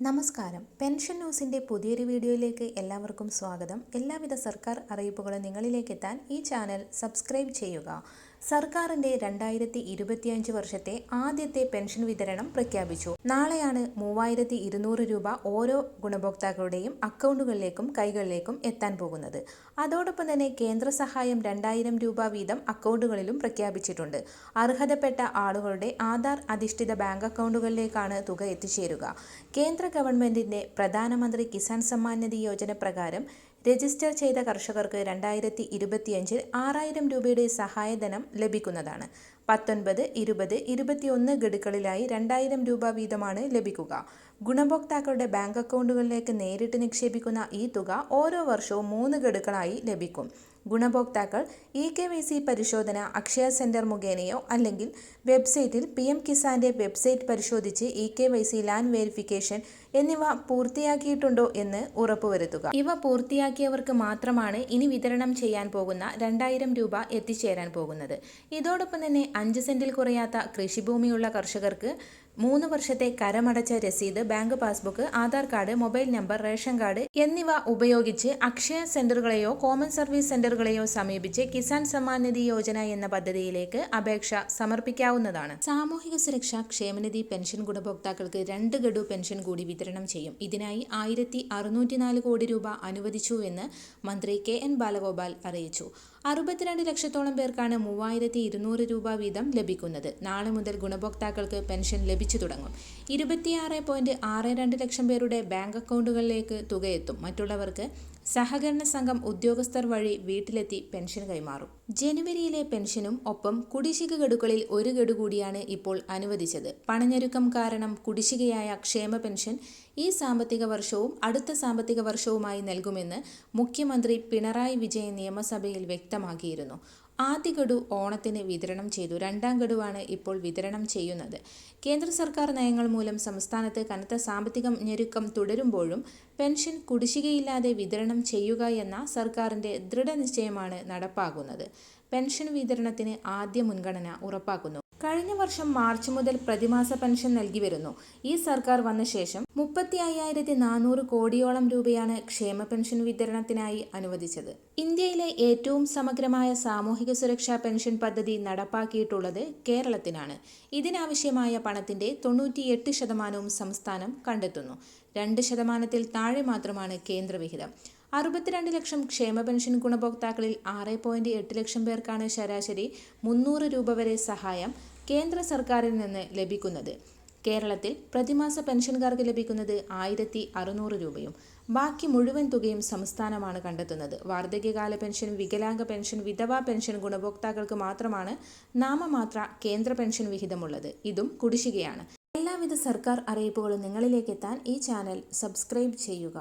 നമസ്കാരം. പെൻഷൻ ന്യൂസിൻ്റെ പുതിയൊരു വീഡിയോയിലേക്ക് എല്ലാവർക്കും സ്വാഗതം. എല്ലാവിധ സർക്കാർ അറിയിപ്പുകളും നിങ്ങളിലേക്ക് എത്താൻ ഈ ചാനൽ സബ്സ്ക്രൈബ് ചെയ്യുക. സർക്കാരിൻ്റെ 2025 വർഷത്തെ ആദ്യത്തെ പെൻഷൻ വിതരണം പ്രഖ്യാപിച്ചു. നാളെയാണ് 3200 രൂപ ഓരോ ഗുണഭോക്താക്കളുടെയും അക്കൗണ്ടുകളിലേക്കും കൈകളിലേക്കും എത്താൻ പോകുന്നത്. അതോടൊപ്പം തന്നെ കേന്ദ്ര സഹായം 2000 രൂപ വീതം അക്കൗണ്ടുകളിലും പ്രഖ്യാപിച്ചിട്ടുണ്ട്. അർഹതപ്പെട്ട ആളുകളുടെ ആധാർ അധിഷ്ഠിത ബാങ്ക് അക്കൗണ്ടുകളിലേക്കാണ് തുക എത്തിച്ചേരുക. കേന്ദ്ര ഗവൺമെന്റിന്റെ പ്രധാനമന്ത്രി കിസാൻ സമ്മാൻ നിധി യോജന പ്രകാരം രജിസ്റ്റർ ചെയ്ത കർഷകർക്ക് 2025 6000 രൂപയുടെ സഹായധനം ലഭിക്കുന്നതാണ്. 19, 20, 21 ഗഡുക്കളിലായി 2000 രൂപ വീതമാണ് ലഭിക്കുക. ഗുണഭോക്താക്കളുടെ ബാങ്ക് അക്കൗണ്ടുകളിലേക്ക് നേരിട്ട് നിക്ഷേപിക്കുന്ന ഈ തുക ഓരോ വർഷവും 3 ഗഡുക്കളായി ലഭിക്കും. ഗുണഭോക്താക്കൾ EKYC പരിശോധന അക്ഷയ സെന്റർ മുഖേനയോ അല്ലെങ്കിൽ വെബ്സൈറ്റിൽ PM കിസാന്റെ വെബ്സൈറ്റ് പരിശോധിച്ച് EKYC ലാൻഡ് വെരിഫിക്കേഷൻ എന്നിവ പൂർത്തിയാക്കിയിട്ടുണ്ടോ എന്ന് ഉറപ്പുവരുത്തുക. ഇവ പൂർത്തിയാക്കിയവർക്ക് മാത്രമാണ് ഇനി വിതരണം ചെയ്യാൻ പോകുന്ന 2000 രൂപ എത്തിച്ചേരാൻ പോകുന്നത്. ഇതോടൊപ്പം തന്നെ 5 സെന്റിൽ കുറയാത്ത കൃഷിഭൂമിയുള്ള കർഷകർക്ക് 3 വർഷത്തെ കരമടച്ച രസീത്, bank passbook, Aadhaar card, mobile number, ration card എന്നിവ ഉപയോഗിച്ച് അക്ഷയ സെന്ററുകളെയോ കോമൺ സർവീസ് സെന്ററുകളെയോ സമീപിച്ച് കിസാൻ സമ്മാൻ നിധി യോജന എന്ന പദ്ധതിയിലേക്ക് അപേക്ഷ സമർപ്പിക്കാവുന്നതാണ്. സാമൂഹിക സുരക്ഷാ ക്ഷേമനിധി പെൻഷൻ ഗുണഭോക്താക്കൾക്ക് 2 ഗഡു പെൻഷൻ കൂടി വിതരണം ചെയ്യും. ഇതിനായി 1604 കോടി രൂപ അനുവദിച്ചുവെന്ന് മന്ത്രി KN ബാലഗോപാൽ അറിയിച്ചു. 62 ലക്ഷത്തോളം പേർക്കാണ് 3200 രൂപ വീതം ലഭിക്കുന്നത്. നാളെ മുതൽ ഗുണഭോക്താക്കൾക്ക് പെൻഷൻ ലഭിച്ചു തുടങ്ങും. 26.62 ലക്ഷം പേരുടെ ബാങ്ക് അക്കൗണ്ടുകളിലേക്ക് തുകയെത്തും. മറ്റുള്ളവർക്ക് സഹകരണ സംഘം ഉദ്യോഗസ്ഥർ വഴി വീട്ടിലെത്തി പെൻഷൻ കൈമാറും. ജനുവരിയിലെ പെൻഷനും ഒപ്പം കുടിശ്ശിക ഗഡുക്കളിൽ 1 ഗഡു കൂടിയാണ് ഇപ്പോൾ അനുവദിച്ചത്. പണഞ്ഞെരുക്കം കാരണം കുടിശ്ശികയായ ക്ഷേമ പെൻഷൻ ഈ സാമ്പത്തിക വർഷവും അടുത്ത സാമ്പത്തിക വർഷവുമായി നൽകുമെന്ന് മുഖ്യമന്ത്രി പിണറായി വിജയൻ നിയമസഭയിൽ വ്യക്തമാക്കിയിരുന്നു. ആദ്യ ഗഡു ഓണത്തിന് വിതരണം ചെയ്തു. 2ാം ഗഡുവാണ് ഇപ്പോൾ വിതരണം ചെയ്യുന്നത്. കേന്ദ്ര സർക്കാർ നയങ്ങൾ മൂലം സംസ്ഥാനത്ത് കനത്ത സാമ്പത്തിക ഞെരുക്കം തുടരുമ്പോഴും പെൻഷൻ കുടിശ്ശികയില്ലാതെ വിതരണം ചെയ്യുക എന്ന സർക്കാരിൻ്റെ ദൃഢനിശ്ചയമാണ് നടപ്പാകുന്നത്. പെൻഷൻ വിതരണത്തിന് ആദ്യ മുൻഗണന ഉറപ്പാക്കുന്നു. കഴിഞ്ഞ വർഷം മാർച്ച് മുതൽ പ്രതിമാസ പെൻഷൻ നൽകി വരുന്നു. ഈ സർക്കാർ വന്ന ശേഷം 35,400 കോടിയോളം രൂപയാണ് ക്ഷേമ പെൻഷൻ വിതരണത്തിനായി അനുവദിച്ചത്. ഇന്ത്യയിലെ ഏറ്റവും സമഗ്രമായ സാമൂഹിക സുരക്ഷാ പെൻഷൻ പദ്ധതി നടപ്പാക്കിയിട്ടുള്ളത് കേരളത്തിനാണ്. ഇതിനാവശ്യമായ പണത്തിന്റെ 98% സംസ്ഥാനം കണ്ടെത്തുന്നു. 2% താഴെ മാത്രമാണ് കേന്ദ്രവിഹിതം. 62 ലക്ഷം ക്ഷേമ പെൻഷൻ ഗുണഭോക്താക്കളിൽ 6.8 ലക്ഷം പേർക്കാണ് ശരാശരി 300 രൂപ വരെ സഹായം കേന്ദ്ര സർക്കാരിൽ നിന്ന് ലഭിക്കുന്നത്. കേരളത്തിൽ പ്രതിമാസ പെൻഷൻകാർക്ക് ലഭിക്കുന്നത് 1600 രൂപയും ബാക്കി മുഴുവൻ തുകയും സംസ്ഥാനമാണ് കണ്ടെത്തുന്നത്. വാർദ്ധക്യകാല പെൻഷൻ, വികലാംഗ പെൻഷൻ, വിധവാ പെൻഷൻ ഗുണഭോക്താക്കൾക്ക് മാത്രമാണ് നാമമാത്ര കേന്ദ്ര പെൻഷൻ വിഹിതമുള്ളത്. ഇതും കുടിശ്ശികയാണ്. എല്ലാവിധ സർക്കാർ അറിയിപ്പുകളും നിങ്ങളിലേക്ക് എത്താൻ ഈ ചാനൽ സബ്സ്ക്രൈബ് ചെയ്യുക.